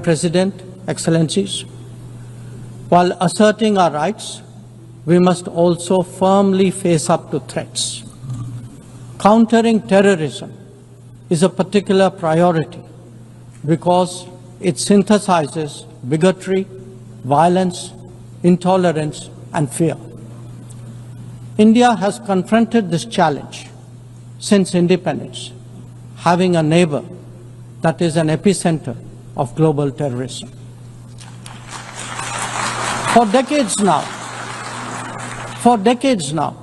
President, Excellencies, while asserting our rights, we must also firmly face up to threats. Countering terrorism is a particular priority because it synthesizes bigotry, violence, intolerance, and fear. India has confronted this challenge since independence, having a neighbor that is an epicenter of global terrorism. For decades now,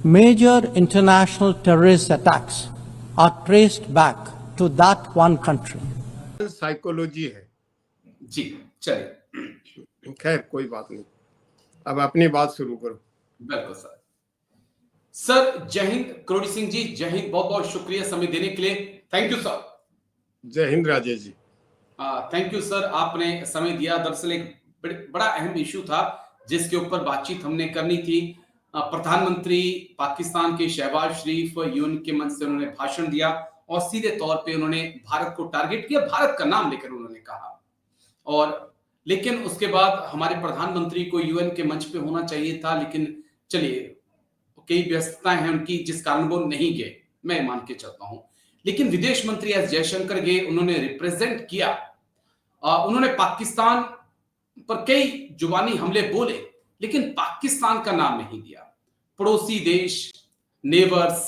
major international terrorist attacks are traced back to that one country. Psychology है जी, चलिए, खैर कोई बात नहीं, अब अपनी बात शुरू करो। बिल्कुल सर, जय हिंद करोड़ी सिंह जी, जय हिंद, बहुत बहुत शुक्रिया समय देने के लिए। Thank you sir. Jai Hind Rajesh ji. Thank you sir, आपने समय दिया। दरअसल एक बड़ा अहम इशू था जिसके ऊपर बातचीत हमने करनी थी। प्रधानमंत्री पाकिस्तान के शहबाज शरीफ यूएन के मंच से उन्होंने भाषण दिया और सीधे तौर पे उन्होंने भारत को टारगेट किया, भारत का नाम लेकर उन्होंने कहा। और लेकिन उसके बाद हमारे प्रधानमंत्री को यूएन के मंच पे होना चाहिए था, लेकिन चलिए कई व्यस्तताएं हैं उनकी जिस कारण वो नहीं गए, मैं मान के चलता हूं। लेकिन विदेश मंत्री एस जयशंकर गए, उन्होंने रिप्रेजेंट किया, उन्होंने पाकिस्तान पर कई जुबानी हमले बोले, लेकिन पाकिस्तान का नाम नहीं दिया। पड़ोसी देश, नेबर्स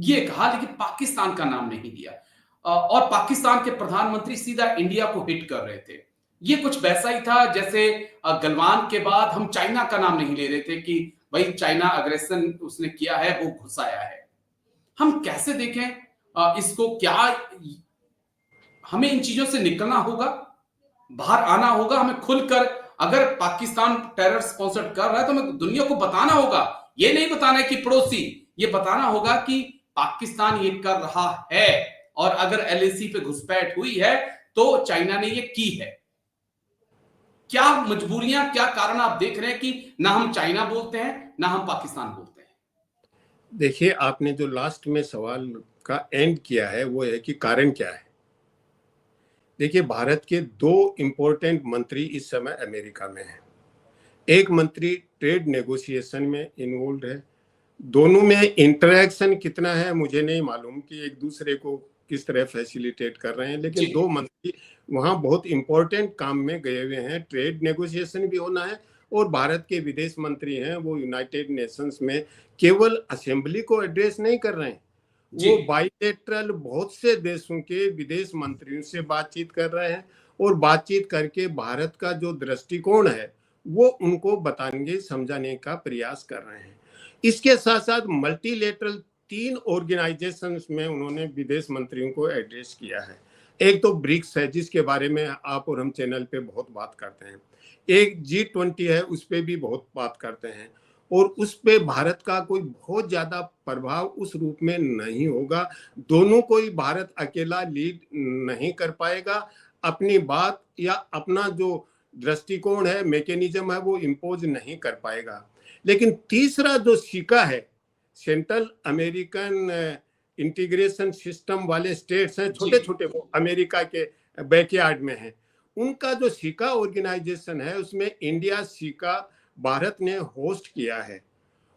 ये कहा, लेकिन पाकिस्तान का नाम नहीं दिया। और पाकिस्तान के प्रधानमंत्री सीधा इंडिया को हिट कर रहे थे। ये कुछ वैसा ही था जैसे गलवान के बाद हम चाइना का नाम नहीं ले रहे थे कि भाई चाइना अग्रेशन उसने किया है, वो घुसाया है। हम कैसे देखें इसको? क्या हमें इन चीजों से निकलना होगा, बाहर आना होगा, हमें खुलकर, अगर पाकिस्तान टेरर स्पॉन्सर्ड कर रहा है तो हमें दुनिया को बताना होगा। ये नहीं बताना है कि पड़ोसी, ये बताना होगा कि पाकिस्तान ये कर रहा है और अगर एलएसी पे घुसपैठ हुई है तो चाइना ने ये की है। क्या मजबूरियां, क्या कारण आप देख रहे हैं कि ना हम चाइना बोलते हैं ना हम पाकिस्तान बोलते हैं? देखिए, आपने जो लास्ट में सवाल का एंड किया है वो है कि कारण क्या है। देखिए, भारत के दो इंपॉर्टेंट मंत्री इस समय अमेरिका में हैं। एक मंत्री ट्रेड नेगोशिएशन में इन्वॉल्व है। दोनों में इंटरेक्शन कितना है मुझे नहीं मालूम कि एक दूसरे को किस तरह फैसिलिटेट कर रहे हैं, लेकिन दो मंत्री वहां बहुत इंपॉर्टेंट काम में गए हुए हैं। ट्रेड नेगोशिएशन भी होना है और भारत के विदेश मंत्री हैं वो यूनाइटेड नेशंस में केवल असेंबली को एड्रेस नहीं कर रहे हैं, वो बाइलेटरल बहुत से देशों के विदेश मंत्रियों से बातचीत कर रहे हैं और बातचीत करके भारत का जो दृष्टिकोण है वो उनको बताने समझाने का प्रयास कर रहे हैं। इसके साथ साथ मल्टीलेटरल 3 ऑर्गेनाइजेशंस में उन्होंने विदेश मंत्रियों को एड्रेस किया है। एक तो ब्रिक्स है जिसके बारे में आप और हम चैनल पे बहुत बात करते हैं, एक G20 है उस पे भी बहुत बात करते हैं और उस पे भारत का कोई बहुत ज्यादा प्रभाव उस रूप में नहीं होगा। दोनों को ही भारत अकेला लीड नहीं कर पाएगा, अपनी बात या अपना जो दृष्टिकोण है, मैकेनिज्म है, वो इम्पोज नहीं कर पाएगा। लेकिन तीसरा जो सिक्का है, सेंट्रल अमेरिकन इंटीग्रेशन सिस्टम वाले स्टेट्स हैं, छोटे छोटे, वो अमेरिका के बैकयार्ड में हैं, उनका जो सिक्का ऑर्गेनाइजेशन है उसमें इंडिया सिक्का भारत ने होस्ट किया है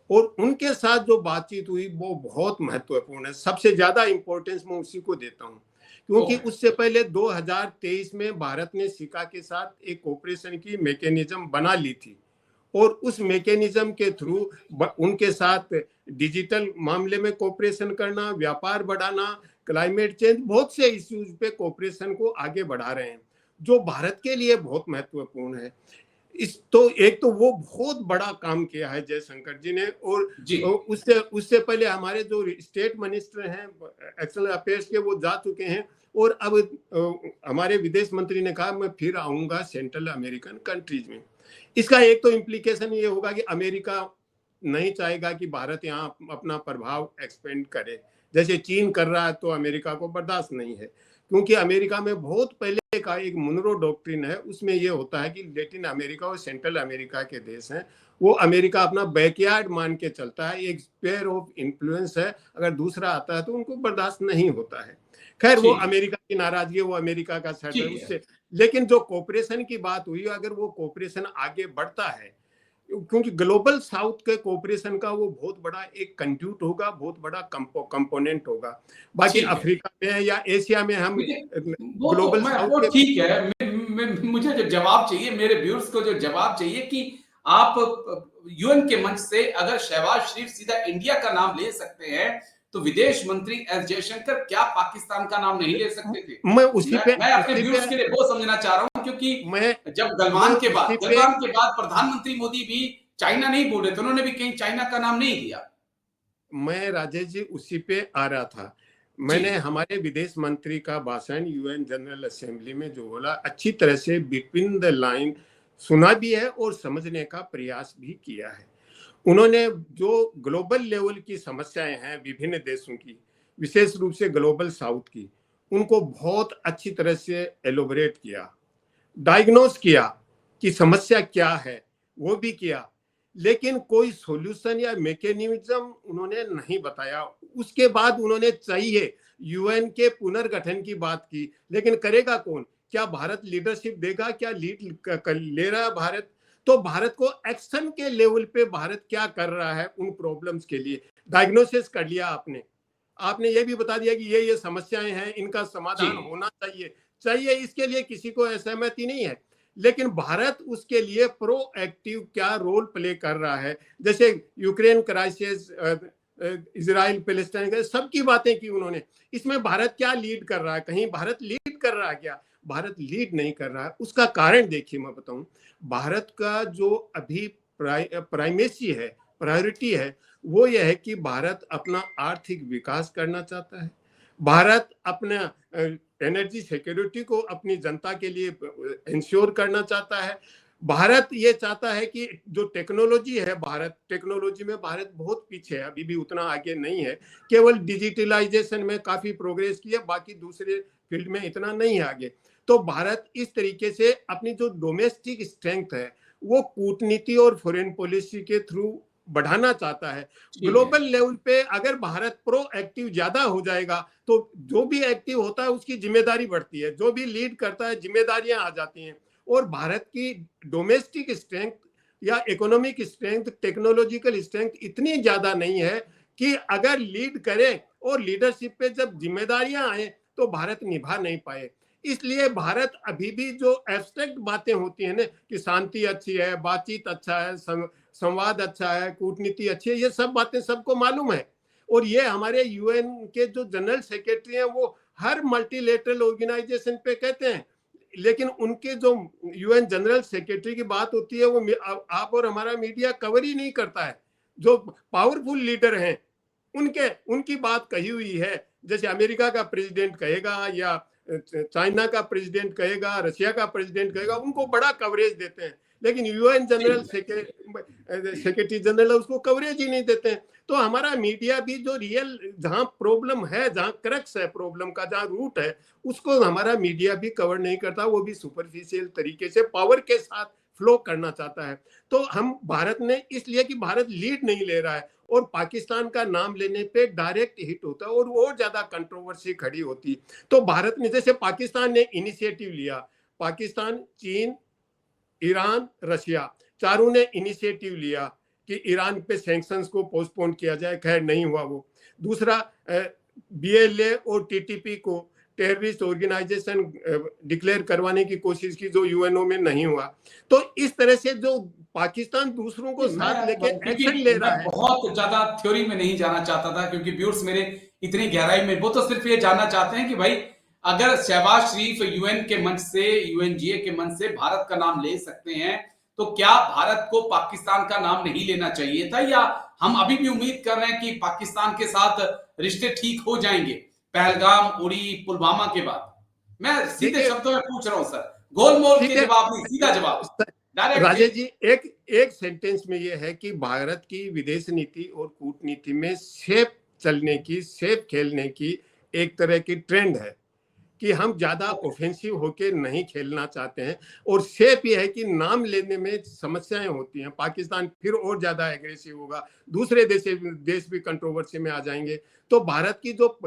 और उनके साथ जो बातचीत हुई वो बहुत महत्वपूर्ण है। सबसे ज्यादा इंपॉर्टेंस मैं उसी को देता हूं क्योंकि उससे पहले 2023 में भारत ने सिक्का के साथ एक कोऑपरेशन की मैकेनिज्म बना ली थी और उस मैकेनिज्म के थ्रू उनके साथ डिजिटल मामले में कोऑपरेशन करना, व्यापार बढ़ाना, क्लाइमेट चेंज, बहुत से इश्यूज पे कोऑपरेशन को आगे बढ़ा रहे हैं जो भारत के लिए बहुत महत्वपूर्ण है। एक तो वो बहुत बड़ा काम किया है जयशंकर जी ने और उससे पहले हमारे जो स्टेट मिनिस्टर हैं एक्सटर्नल अफेयर्स के वो जा चुके हैं और अब हमारे विदेश मंत्री ने कहा मैं फिर आऊंगा सेंट्रल अमेरिकन कंट्रीज में। इसका एक तो इम्प्लीकेशन ये होगा कि अमेरिका नहीं चाहेगा कि भारत यहाँ अपना प्रभाव एक्सपेंड करे, जैसे चीन कर रहा है, तो अमेरिका को बर्दाश्त नहीं है क्योंकि अमेरिका में बहुत पहले का एक मुनरो डॉक्ट्रिन है, उसमें यह होता है कि लैटिन अमेरिका और सेंट्रल अमेरिका के देश हैं वो अमेरिका अपना बैकयार्ड मान के चलता है, एक स्फीयर ऑफ इन्फ्लुएंस है, अगर दूसरा आता है तो उनको बर्दाश्त नहीं होता है। खैर वो ठीक अमेरिका की नाराजगी है, वो अमेरिका का सेट है ठीक है। उससे। लेकिन जो कोऑपरेशन की बात हुई, अगर वो कोऑपरेशन आगे बढ़ता है, क्योंकि ग्लोबल साउथ के कोऑपरेशन का वो बहुत बड़ा एक कंट्रीब्यूट होगा, बहुत बड़ा कंपोनेंट होगा। बाकी ठीक है। अफ्रीका में या एशिया में हम देखिए, ग्लोबल साउथ वो के ठीक है। मुझे जो जवाब चाहिए, मेरे व्यूअर्स को जो जवाब चाहिए कि आप यूएन के मंच से अगर शहबाज शरीफ सीधा इंडिया का नाम ले सकते हैं, तो विदेश मंत्री एस जयशंकर क्या पाकिस्तान का नाम नहीं ले सकते थे? मैं मैं अपने व्यूअर्स के लिए वो समझना चाह रहा हूं, क्योंकि मैं जब मैं उसी पे गलवान के बाद प्रधानमंत्री मोदी भी चाइना नहीं बोल रहे थे, उन्होंने भी कहीं चाइना का नाम नहीं लिया। मैं राजेश जी उसी पे आ रहा था। मैंने जी हमारे विदेश मंत्री का भाषण यूएन जनरल असेंबली में जो बोला, अच्छी तरह से बिटवीन द लाइन सुना भी है और समझने का प्रयास भी किया है। उन्होंने जो ग्लोबल लेवल की समस्याएं हैं विभिन्न देशों की, विशेष रूप से ग्लोबल साउथ की, उनको बहुत अच्छी तरह से एलोबरेट किया, डायग्नोस किया कि समस्या क्या है, वो भी किया। लेकिन कोई सॉल्यूशन या मैकेनिज्म उन्होंने नहीं बताया। उसके बाद उन्होंने चाहिए यूएन के पुनर्गठन की बात की, लेकिन करेगा कौन? क्या भारत लीडरशिप देगा? क्या लीड ले रहा है भारत? तो भारत को एक्शन के लेवल पे भारत क्या कर रहा है उन प्रॉब्लम्स के लिए? डायग्नोसिस कर लिया आपने, आपने ये भी बता दिया कि ये समस्याएं हैं, इनका जी समाधान होना चाहिए। चाहिए, इसके लिए किसी को असहमति नहीं है, लेकिन भारत उसके लिए प्रोएक्टिव क्या रोल प्ले कर रहा है? जैसे यूक्रेन क्राइसिस, इजराइल पैलेस्टाइन, सबकी बातें की उन्होंने। इसमें भारत क्या लीड कर रहा है? कहीं भारत लीड कर रहा है क्या? भारत लीड नहीं कर रहा है। उसका कारण देखिए, मैं बताऊं, भारत का जो अभी प्राइमेसी है, प्रायोरिटी है, वो यह है कि भारत अपना आर्थिक विकास करना चाहता है। भारत अपना एनर्जी सिक्योरिटी को अपनी जनता के लिए इंश्योर करना चाहता है। भारत ये चाहता है कि जो टेक्नोलॉजी है, भारत टेक्नोलॉजी में भारत बहुत पीछे है, अभी भी उतना आगे नहीं है। केवल डिजिटलाइजेशन में काफी प्रोग्रेस की है, बाकी दूसरे फील्ड में इतना नहीं है आगे। तो भारत इस तरीके से अपनी जो डोमेस्टिक स्ट्रेंथ है वो कूटनीति और फॉरेन पॉलिसी के थ्रू बढ़ाना चाहता है। ठीक है। ग्लोबल लेवल पे अगर भारत प्रोएक्टिव ज्यादा हो जाएगा तो जो भी एक्टिव होता है उसकी जिम्मेदारी बढ़ती है, जो भी लीड करता है जिम्मेदारियां आ जाती हैं। और भारत की डोमेस्टिक स्ट्रेंथ या इकोनॉमिक स्ट्रेंथ, टेक्नोलॉजिकल स्ट्रेंथ इतनी ज्यादा नहीं है कि अगर लीड करे और लीडरशिप पे जब जिम्मेदारियां आए तो भारत निभा नहीं पाए। इसलिए भारत अभी भी जो एब्स्ट्रैक्ट बातें होती है ना कि शांति अच्छी है, बातचीत अच्छा है, संवाद अच्छा है, कूटनीति अच्छी है, ये सब बातें सबको मालूम है। और ये हमारे यूएन के जो जनरल सेक्रेटरी हैं वो हर मल्टीलेटरल ऑर्गेनाइजेशन पे कहते हैं, लेकिन उनके जो यूएन जनरल सेक्रेटरी की बात होती है वो आप और हमारा मीडिया कवर ही नहीं करता है। जो पावरफुल लीडर हैं उनकी बात कही हुई है, जैसे अमेरिका का प्रेसिडेंट कहेगा या चाइना का प्रेसिडेंट कहेगा, रशिया का प्रेसिडेंट कहेगा, उनको बड़ा कवरेज देते हैं। लेकिन यूएन जनरल सेक्रेटरी जनरल उसको कवरेज ही नहीं देते हैं। तो हमारा मीडिया भी जो रियल जहां प्रॉब्लम है, जहां क्रक्स है प्रॉब्लम का, जहां रूट है, उसको हमारा मीडिया भी कवर नहीं करता। वो भी सुपरफिशियल तरीके से पावर के साथ फ्लो करना चाहता है। तो हम भारत ने इसलिए कि भारत लीड नहीं ले रहा है और पाकिस्तान का नाम लेने पे डायरेक्ट हिट होता है और ज्यादा कंट्रोवर्सी खड़ी होती। तो भारत ने, जैसे पाकिस्तान ने इनिशिएटिव लिया, पाकिस्तान, चीन, ईरान, रशिया, चारों ने इनिशिएटिव लिया कि ईरान पे सैंक्शंस को पोस्टपोन किया जाए, खैर नहीं हुआ वो। दूसरा, बीएलए और टीटीपी को टेररिस्ट ऑर्गेनाइजेशन डिक्लेयर करवाने की कोशिश की, जो यूएनओ में नहीं हुआ। तो इस तरह से जो पाकिस्तान दूसरों को साथ लेके एक्शन ले रहा है। बहुत ज्यादा थ्योरी में नहीं जाना चाहता था, क्योंकि व्यूअर्स मेरे इतनी गहराई में, वो तो सिर्फ ये जानना चाहते हैं कि भाई अगर शहबाज शरीफ यूएन के मंच से, यूएनजीए के मंच से भारत का नाम ले सकते हैं, तो क्या भारत को पाकिस्तान का नाम नहीं लेना चाहिए था? या हम अभी भी उम्मीद कर रहे हैं कि पाकिस्तान के साथ रिश्ते ठीक हो जाएंगे पहलगाम, उड़ी, पुलवामा के बाद? मैं सीधे शब्दों में पूछ रहा हूं सर, गोलमोल के जवाब नहीं, सीधा जवाब, डायरेक्ट। राजेश जी, एक सेंटेंस में यह है कि भारत की विदेश नीति और कूटनीति में सेफ चलने की, सेफ खेलने की एक तरह की ट्रेंड है कि हम ज्यादा ऑफेंसिव होके नहीं खेलना चाहते हैं, और सेफ ये है कि नाम लेने में समस्याएं होती हैं। पाकिस्तान फिर और ज्यादा एग्रेसिव होगा, दूसरे देश भी कंट्रोवर्सी में आ जाएंगे। तो भारत की जो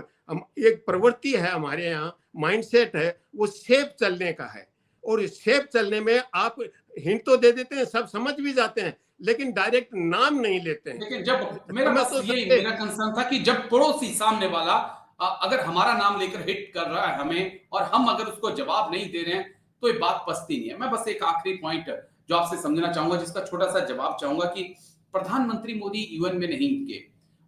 एक प्रवृत्ति है, हमारे यहाँ माइंडसेट है, वो सेफ चलने का है। और सेफ चलने में आप हिंट तो दे देते हैं, सब समझ भी जाते हैं, लेकिन डायरेक्ट नाम नहीं लेते हैं। लेकिन जब मेरा कंसर्न था कि जब पड़ोसी सामने वाला अगर हमारा नाम लेकर हिट कर रहा है हमें, और हम अगर उसको जवाब नहीं दे रहे हैं, तो ये बात पचती नहीं है। मैं बस एक आखिरी पॉइंट जो आपसे समझना चाहूंगा, जिसका छोटा सा जवाब चाहूंगा, कि प्रधानमंत्री मोदी यूएन में नहीं गए।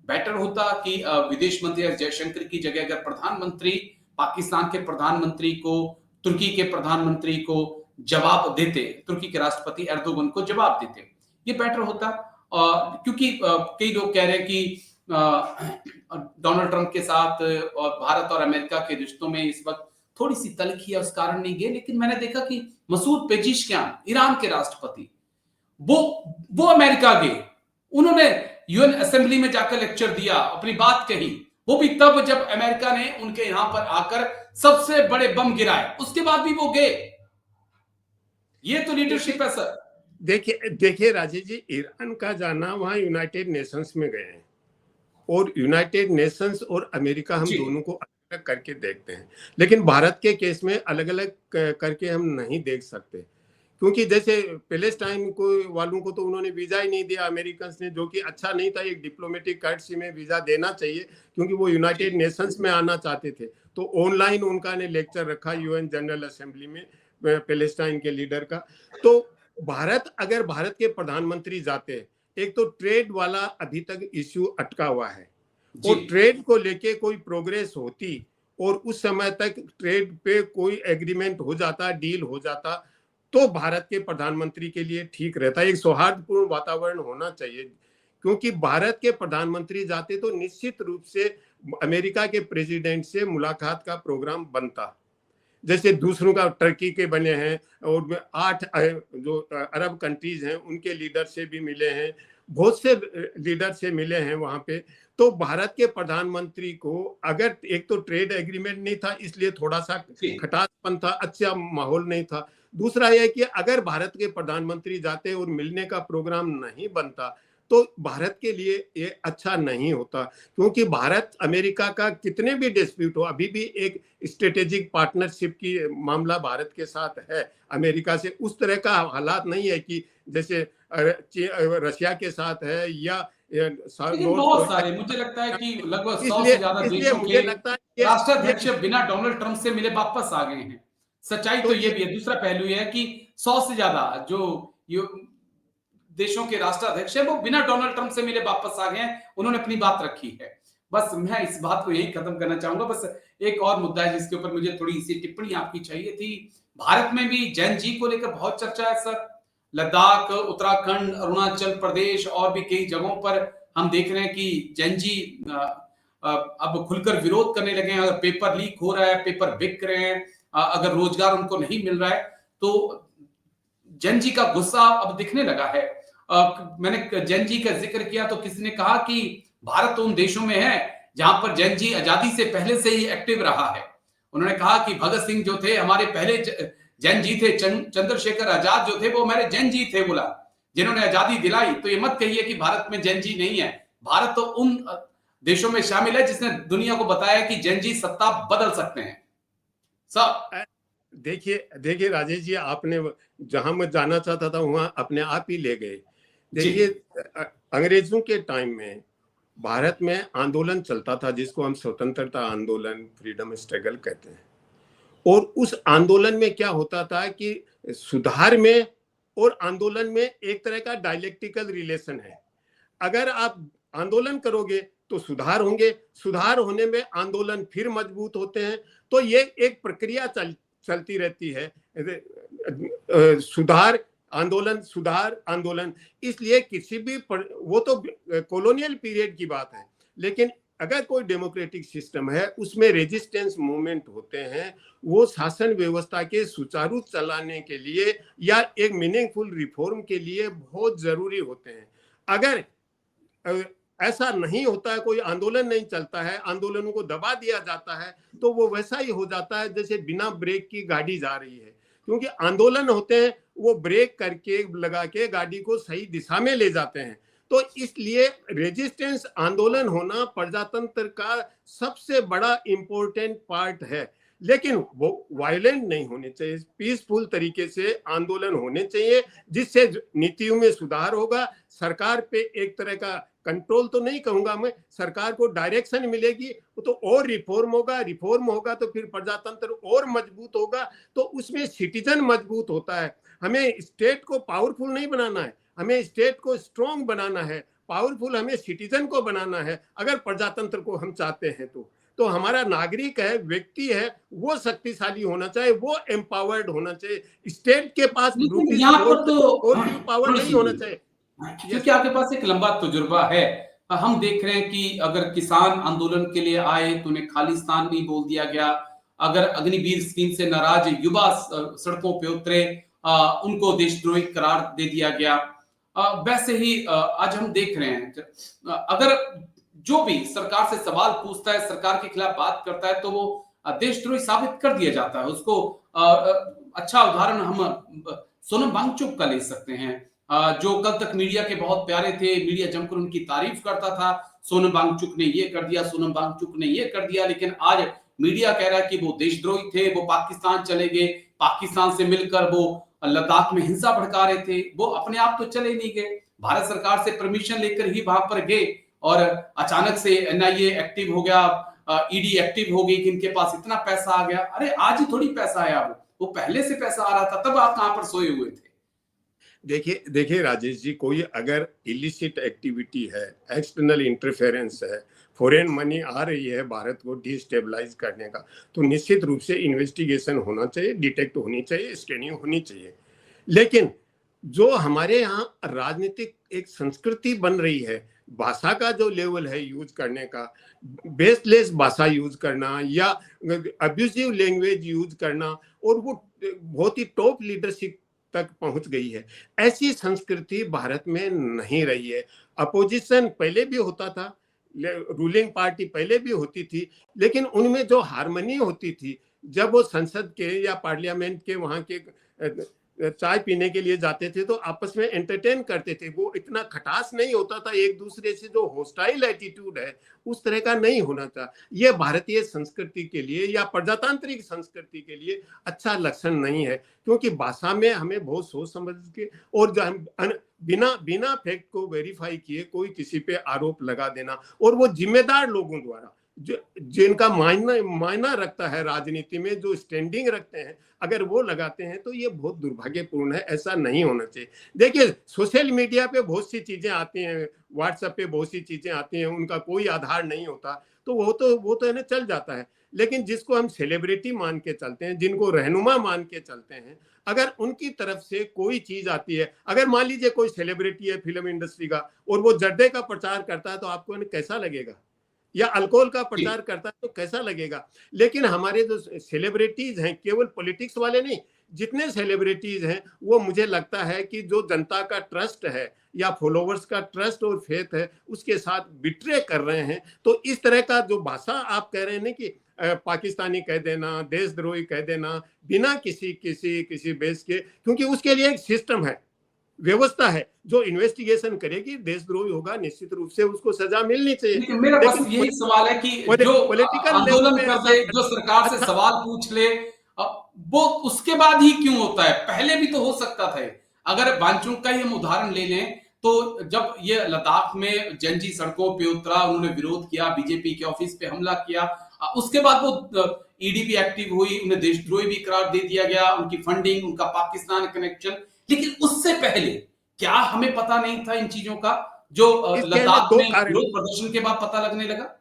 बेटर होता कि विदेश मंत्री एस जयशंकर की जगह अगर प्रधानमंत्री पाकिस्तान के प्रधानमंत्री को, तुर्की के प्रधानमंत्री को जवाब देते, तुर्की के राष्ट्रपति एर्दोगन को जवाब देते, ये बेटर होता। क्योंकि कई लोग कह रहे हैं कि डोनाल्ड ट्रंप के साथ और भारत और अमेरिका के रिश्तों में इस वक्त थोड़ी सी तलखी है, उस कारण नहीं गए। लेकिन मैंने देखा कि मसूद पेजिशकियान, ईरान के राष्ट्रपति, वो अमेरिका गए, उन्होंने यूएन असेंबली में जाकर लेक्चर दिया, अपनी बात कही। वो भी तब जब अमेरिका ने उनके यहां पर आकर सबसे बड़े बम गिराए, उसके बाद भी वो गए। ये तो लीडरशिप है सर। देखिए राजेश जी, ईरान का जाना, वहां यूनाइटेड नेशंस में गए हैं, और यूनाइटेड नेशंस और अमेरिका हम दोनों को अलग अलग करके देखते हैं। लेकिन भारत के केस में अलग अलग करके हम नहीं देख सकते, क्योंकि जैसे पैलेस्टाइन को वालों को तो उन्होंने वीजा ही नहीं दिया अमेरिकन ने, जो कि अच्छा नहीं था। एक डिप्लोमेटिक कर्टसी में वीजा देना चाहिए, क्योंकि वो यूनाइटेड नेशंस में आना चाहते थे। तो ऑनलाइन उनका ने लेक्चर रखा यूएन जनरल असेंबली में पैलेस्टाइन के लीडर का। तो अगर भारत के प्रधानमंत्री जाते, एक तो ट्रेड वाला अभी तक इश्यू अटका हुआ है, और ट्रेड को लेके कोई प्रोग्रेस होती और उस समय तक ट्रेड पे कोई एग्रीमेंट हो जाता, डील हो जाता, तो भारत के प्रधानमंत्री के लिए ठीक रहता। एक सौहार्दपूर्ण वातावरण होना चाहिए, क्योंकि भारत के प्रधानमंत्री जाते तो निश्चित रूप से अमेरिका के प्रेसिडेंट से मुलाकात का प्रोग्राम बनता, जैसे दूसरों का टर्की के बने हैं, और 8 जो अरब कंट्रीज हैं उनके लीडर से भी मिले हैं, बहुत से लीडर से मिले हैं वहां पे। तो भारत के प्रधानमंत्री को अगर एक तो ट्रेड एग्रीमेंट नहीं था, इसलिए थोड़ा सा खटासपन था, अच्छा माहौल नहीं था। दूसरा यह कि अगर भारत के प्रधानमंत्री जाते और मिलने का प्रोग्राम नहीं बनता, तो भारत के लिए ये अच्छा नहीं होता, क्योंकि भारत अमेरिका का कितने भी डिस्प्यूट हो, अभी भी एक स्ट्रेटेजिक पार्टनरशिप की मामला भारत के साथ है अमेरिका से। उस तरह का हालात नहीं है कि जैसे रशिया के साथ है, या बहुत सारे, मुझे लगता है कि लगभग 100 से ज्यादा देशों के राष्ट्राध्यक्ष बिना डोनाल्ड ट्रंप से मिले वापस आ गए हैं। सच्चाई तो ये भी है। दूसरा पहलू यह है कि 100 से ज्यादा जो देशों के राष्ट्राध्यक्ष हैं, वो बिना डोनाल्ड ट्रंप से मिले वापस आ गए हैं, उन्होंने अपनी बात रखी है। बस मैं इस बात को यही खत्म करना चाहूंगा। बस एक और मुद्दा है जिसके ऊपर मुझे थोड़ी सी टिप्पणी आपकी चाहिए थी। भारत में भी जैन जी को लेकर बहुत चर्चा है सर। लद्दाख, उत्तराखंड, अरुणाचल प्रदेश और भी कई जगहों पर हम देख रहे हैं कि जैन जी अब खुलकर विरोध करने लगे हैं। अगर पेपर लीक हो रहा है, पेपर बिक रहे हैं, अगर रोजगार उनको नहीं मिल रहा है, तो जैन जी का गुस्सा अब दिखने लगा है। मैंने जैन जी का जिक्र किया तो किसी ने कहा कि भारत तो उन देशों में है जहां पर जैन जी आजादी से पहले से ही एक्टिव रहा है। उन्होंने कहा कि भगत सिंह जो थे हमारे पहले जैन जी थे, चंद्रशेखर आजाद जो थे वो हमारे जैन जी थे, बोला, जिन्होंने आजादी दिलाई। तो ये मत कहिए कि भारत में जैन जी नहीं है। भारत तो उन देशों में शामिल है जिसने दुनिया को बताया कि जैन जी सत्ता बदल सकते हैं। सब देखिए राजेश जी, आपने जहां मैं जाना चाहता था वहां अपने आप ही ले गए। देखिए, अंग्रेजों के टाइम में भारत में आंदोलन चलता था जिसको हम स्वतंत्रता आंदोलन, फ्रीडम स्ट्रगल कहते हैं। और उस आंदोलन में क्या होता था कि सुधार में और आंदोलन में एक तरह का डायलेक्टिकल रिलेशन है। अगर आप आंदोलन करोगे तो सुधार होंगे, सुधार होने में आंदोलन फिर मजबूत होते हैं। तो ये एक प्रक्रिया चलती रहती है, सुधार आंदोलन, सुधार आंदोलन। इसलिए किसी भी वो तो कॉलोनियल पीरियड की बात है, लेकिन अगर कोई डेमोक्रेटिक सिस्टम है उसमें रेजिस्टेंस मूवमेंट होते हैं, वो शासन व्यवस्था के सुचारू चलाने के लिए या एक मीनिंगफुल रिफॉर्म के लिए बहुत जरूरी होते हैं। अगर ऐसा नहीं होता है, कोई आंदोलन नहीं चलता है, आंदोलनों को दबा दिया जाता है तो वो वैसा ही हो जाता है जैसे बिना ब्रेक की गाड़ी जा रही है। क्योंकि आंदोलन होते हैं वो ब्रेक करके लगा के गाड़ी को सही दिशा में ले जाते हैं। तो इसलिए रेजिस्टेंस आंदोलन होना प्रजातंत्र का सबसे बड़ा इंपॉर्टेंट पार्ट है, लेकिन वो वायलेंट नहीं होने चाहिए, पीसफुल तरीके से आंदोलन होने चाहिए जिससे नीतियों में सुधार होगा, सरकार पे एक तरह का कंट्रोल तो नहीं कहूंगा मैं, सरकार को डायरेक्शन मिलेगी तो और रिफॉर्म होगा तो फिर प्रजातंत्र और मजबूत होगा, तो उसमें सिटीजन मजबूत होता है। हमें स्टेट को पावरफुल नहीं बनाना है, हमें स्टेट को स्ट्रॉन्ग बनाना है, पावरफुल हमें सिटीजन को बनाना है। अगर प्रजातंत्र को हम चाहते हैं तो हमारा नागरिक है, व्यक्ति है, वो शक्तिशाली होना चाहिए, वो एम्पावर्ड होना चाहिए। स्टेट के पास यहाँ पर तो पावर नहीं होना चाहिए, क्योंकि आपके पास एक लंबा तजुर्बा है। हम देख रहे हैं कि अगर किसान आंदोलन के लिए आए तो उन्हें खालिस्तान भी बोल दिया गया, अगर अग्निवीर स्कीम से नाराज युवा सड़कों पे उतरे उनको देशद्रोही करार दे दिया गया। वैसे ही आज हम देख रहे हैं अगर जो भी सरकार से सवाल पूछता है, सरकार के खिलाफ बात करता है तो वो देशद्रोही साबित कर दिया जाता है उसको। अच्छा उदाहरण हम सोनम वांगचुक का ले सकते हैं, जो कल तक मीडिया के बहुत प्यारे थे, मीडिया जमकर उनकी तारीफ करता था, सोनम वांगचुक ने ये कर दिया, सोनम वांगचुक ने ये कर दिया, लेकिन आज मीडिया कह रहा है कि वो देशद्रोही थे, वो पाकिस्तान चले गए, पाकिस्तान से मिलकर वो लद्दाख में हिंसा भड़का रहे थे। वो अपने आप तो चले नहीं गए, भारत सरकार से परमिशन लेकर ही वहां पर गए और अचानक से एनआईए एक्टिव हो गया, ईडी एक्टिव हो गई कि इनके पास इतना पैसा आ गया। अरे आज ही थोड़ी पैसा आया, वो पहले से पैसा आ रहा था, तब आप कहां पर सोए हुए थे? देखिए राजेश जी, कोई अगर इलिसिट एक्टिविटी है, एक्सटर्नल इंटरफेरेंस है, फॉरेन मनी आ रही है भारत को डिस्टेबलाइज करने का, तो निश्चित रूप से इन्वेस्टिगेशन होना चाहिए, डिटेक्ट होनी चाहिए, स्कैनिंग होनी चाहिए। लेकिन जो हमारे यहाँ राजनीतिक एक संस्कृति बन रही है, भाषा का जो लेवल है यूज करने का, बेसलेस भाषा यूज करना या अब्यूजिव लैंग्वेज यूज करना, और वो बहुत ही टॉप लीडरशिप तक पहुंच गई है। ऐसी संस्कृति भारत में नहीं रही है। अपोजिशन पहले भी होता था, रूलिंग पार्टी पहले भी होती थी, लेकिन उनमें जो हार्मनी होती थी, जब वो संसद के या पार्लियामेंट के वहां के चाय पीने के लिए जाते थे तो आपस में एंटरटेन करते थे, वो इतना खटास नहीं होता था, एक दूसरे से जो होस्टाइल एटीट्यूड है उस तरह का नहीं होना था। ये भारतीय संस्कृति के लिए या प्रजातांत्रिक संस्कृति के लिए अच्छा लक्षण नहीं है, क्योंकि भाषा में हमें बहुत सोच समझ के और बिना फैक्ट को वेरीफाई किए कोई किसी पे आरोप लगा देना, और वो जिम्मेदार लोगों द्वारा जिनका मायना रखता है राजनीति में, जो स्टैंडिंग रखते हैं, अगर वो लगाते हैं तो ये बहुत दुर्भाग्यपूर्ण है, ऐसा नहीं होना चाहिए। देखिए सोशल मीडिया पे बहुत सी चीजें आती हैं, व्हाट्सएप पे बहुत सी चीजें आती हैं, उनका कोई आधार नहीं होता, तो वो तो है ना, चल जाता है। लेकिन जिसको हम सेलिब्रिटी मान के चलते हैं, जिनको रहनुमा मान के चलते हैं, अगर उनकी तरफ से कोई चीज आती है, अगर मान लीजिए कोई सेलिब्रिटी है फिल्म इंडस्ट्री का और वो जर्दे का प्रचार करता है तो आपको कैसा लगेगा, या अल्कोहल का प्रचार करता है तो कैसा लगेगा। लेकिन हमारे जो सेलिब्रिटीज हैं, केवल पॉलिटिक्स वाले नहीं, जितने सेलिब्रिटीज हैं, वो मुझे लगता है कि जो जनता का ट्रस्ट है या फॉलोवर्स का ट्रस्ट और फेथ है उसके साथ बिट्रे कर रहे हैं। तो इस तरह का जो भाषा आप कह रहे हैं ना कि पाकिस्तानी कह देना, देशद्रोही कह देना, बिना किसी बेस के, क्योंकि उसके लिए एक सिस्टम है, व्यवस्था है जो इन्वेस्टिगेशन करेगी, देशद्रोही होगा निश्चित रूप से उसको सजा मिलनी चाहिए। मेरा बस यही सवाल है कि जो आंदोलन कर दे, जो सरकार से सवाल पूछ ले, वो उसके बाद ही क्यों होता है? पहले भी तो हो सकता था। अगर वांगचुक का ही हम उदाहरण ले लें तो जब ये लद्दाख में जनजी सड़कों पे उतरा, उन्होंने विरोध किया, बीजेपी के ऑफिस पे हमला किया, उसके बाद वो ईडी भी एक्टिव हुई, उन्हें देशद्रोही भी करार दे दिया गया, उनकी फंडिंग, उनका पाकिस्तान कनेक्शन। लेकिन उससे पहले क्या हमें पता नहीं था इन चीजों का, जो लद्दाख में विरोध प्रदर्शन के बाद पता लगने लगा?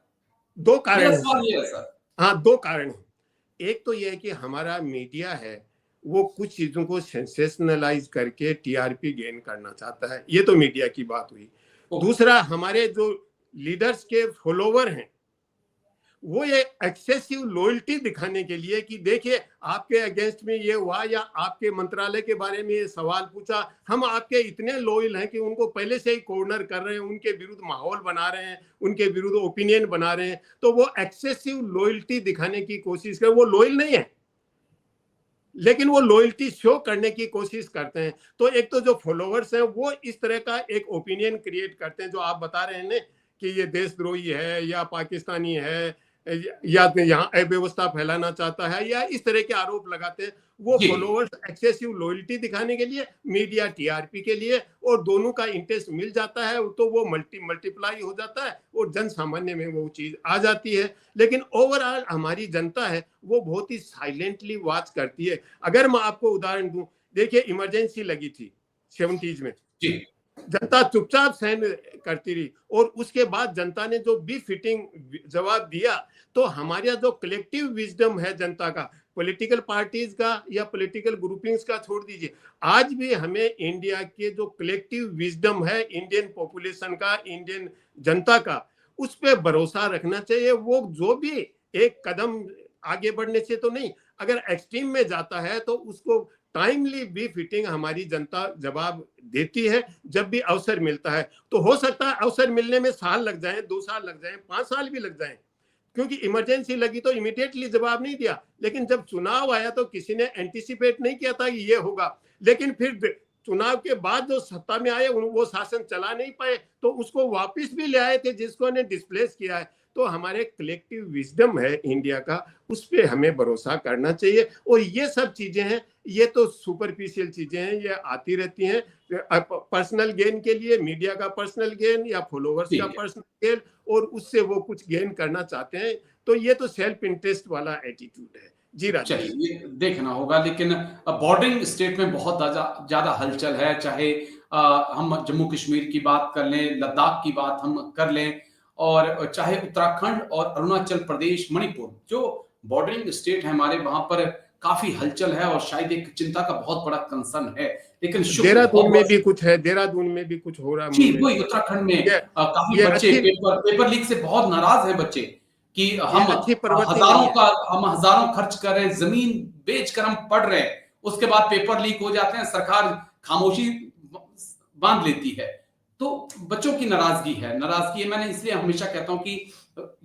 दो कारण है सर। हाँ, दो कारण है। एक तो यह है कि हमारा मीडिया है वो कुछ चीजों को सेंसेशनलाइज करके टीआरपी गेन करना चाहता है, ये तो मीडिया की बात हुई। दूसरा, हमारे जो लीडर्स के फॉलोवर हैं वो ये एक्सेसिव लॉयल्टी दिखाने के लिए कि देखिए आपके अगेंस्ट में ये हुआ या आपके मंत्रालय के बारे में ये सवाल पूछा, हम आपके इतने लॉयल हैं कि उनको पहले से ही कॉर्नर कर रहे हैं, उनके विरुद्ध माहौल बना रहे हैं, उनके विरुद्ध ओपिनियन बना रहे हैं, तो वो एक्सेसिव लॉयल्टी दिखाने की कोशिश कर, वो लॉयल नहीं है लेकिन वो लॉयल्टी शो करने की कोशिश करते हैं। तो एक तो जो फॉलोअर्स हैं वो इस तरह का एक ओपिनियन क्रिएट करते हैं, जो आप बता रहे हैं ना कि ये देशद्रोही है या पाकिस्तानी है या यहाँ अव्यवस्था फैलाना चाहता है या इस तरह के आरोप लगाते हैं। वो जी। फॉलोअर्स एक्सेसिव लॉयल्टी दिखाने के लिए, मीडिया टीआरपी के लिए, और दोनों का इंटरेस्ट मिल जाता है तो वो मल्टीप्लाई हो जाता है और जन सामान्य में वो चीज आ जाती है। लेकिन ओवरऑल हमारी जनता है वो बहुत ही साइलेंटली वॉच करती है। अगर मैं आपको उदाहरण दूं, देखिए इमरजेंसी लगी थी 70s में, जी जनता चुपचाप सहन करती रही और उसके बाद जनता ने जो भी फिटिंग जवाब दिया, तो हमारे यहाँ जो कलेक्टिव विजडम है जनता का, पॉलिटिकल पार्टीज का या पॉलिटिकल ग्रुपिंग्स का छोड़ दीजिए, आज भी हमें इंडिया के जो कलेक्टिव विजडम है इंडियन पॉपुलेशन का, इंडियन जनता का, उस पर भरोसा रखना चाहिए। वो जो भी एक कदम आगे बढ़ने से तो नहीं, अगर एक्सट्रीम में जाता है तो उसको टाइमली भी फिटिंग हमारी जनता जवाब देती है जब भी अवसर मिलता है। तो हो सकता है अवसर मिलने में साल लग जाए, 2 साल लग जाए, 5 साल भी लग जाए, क्योंकि इमरजेंसी लगी तो इमीडिएटली जवाब नहीं दिया। लेकिन जब चुनाव आया तो किसी ने एंटिसिपेट नहीं किया था कि ये होगा, लेकिन फिर चुनाव के बाद जो सत्ता में आए वो शासन चला नहीं पाए तो उसको वापस भी ले आए थे जिसको ने डिस्प्लेस किया है। तो हमारे कलेक्टिव विजडम है इंडिया का, उस पर हमें भरोसा करना चाहिए। और ये सब चीजें हैं, ये तो सुपरफिशियल चीजें हैं, ये आती रहती हैं पर्सनल गेन के लिए, मीडिया का पर्सनल गेन या फॉलोअर्स का पर्सनल गेन, और उससे वो कुछ गेन करना चाहते हैं। तो ये तो सेल्फ इंटरेस्ट वाला एटीट्यूड है। जी राजेश, चलिए ये देखना होगा, लेकिन बॉर्डरिंग स्टेट में बहुत ज्यादा हलचल है। चाहे हम जम्मू कश्मीर की बात कर लें, लद्दाख की बात हम कर लें, और चाहे उत्तराखंड और अरुणाचल प्रदेश, मणिपुर, जो बॉर्डरिंग स्टेट है हमारे, वहां पर काफी हलचल है और शायद एक चिंता का बहुत बड़ा कंसर्न है। लेकिन देहरादून में भी कुछ है, देहरादून में भी कुछ हो रहा जी, वही उत्तराखंड में काफी बच्चे पेपर लीक से बहुत नाराज हैं बच्चे कि हम हजारों खर्च कर रहे हैं, जमीन बेचकर हम पढ़ रहे हैं, उसके बाद पेपर लीक हो जाते हैं, सरकार खामोशी बांध लेती है। तो बच्चों की नाराजगी है। मैंने इसलिए हमेशा कहता हूं कि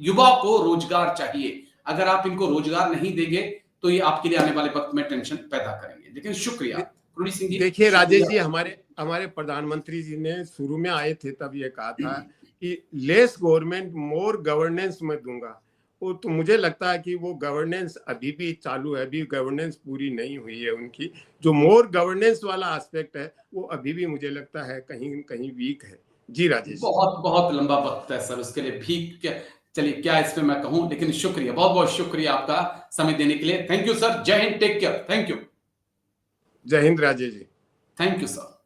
युवा को रोजगार चाहिए। अगर आप इनको रोजगार नहीं देंगे तो ये आपके लिए आने वाले वक्त में टेंशन पैदा करेंगे। लेकिन शुक्रिया कुलदीप सिंह जी। देखिए राजेश जी, हमारे प्रधानमंत्री जी ने शुरू में आए थे तब ये कहा था कि लेस गवर्नमेंट मोर गवर्नेंस मैं दूंगा। वो तो मुझे लगता है कि वो गवर्नेंस अभी भी चालू है, अभी गवर्नेंस पूरी नहीं हुई है उनकी। जो मोर गवर्नेंस वाला एस्पेक्ट है वो अभी भी मुझे लगता है कहीं कहीं वीक है। जी राजेश, बहुत बहुत लंबा वक्त है सर, उसके लिए भी चलिए क्या इसमें मैं कहूं, लेकिन शुक्रिया, बहुत बहुत शुक्रिया आपका समय देने के लिए। Thank you sir, Jai Hind, take care, thank you. Jai Hind Rajesh ji, thank you sir.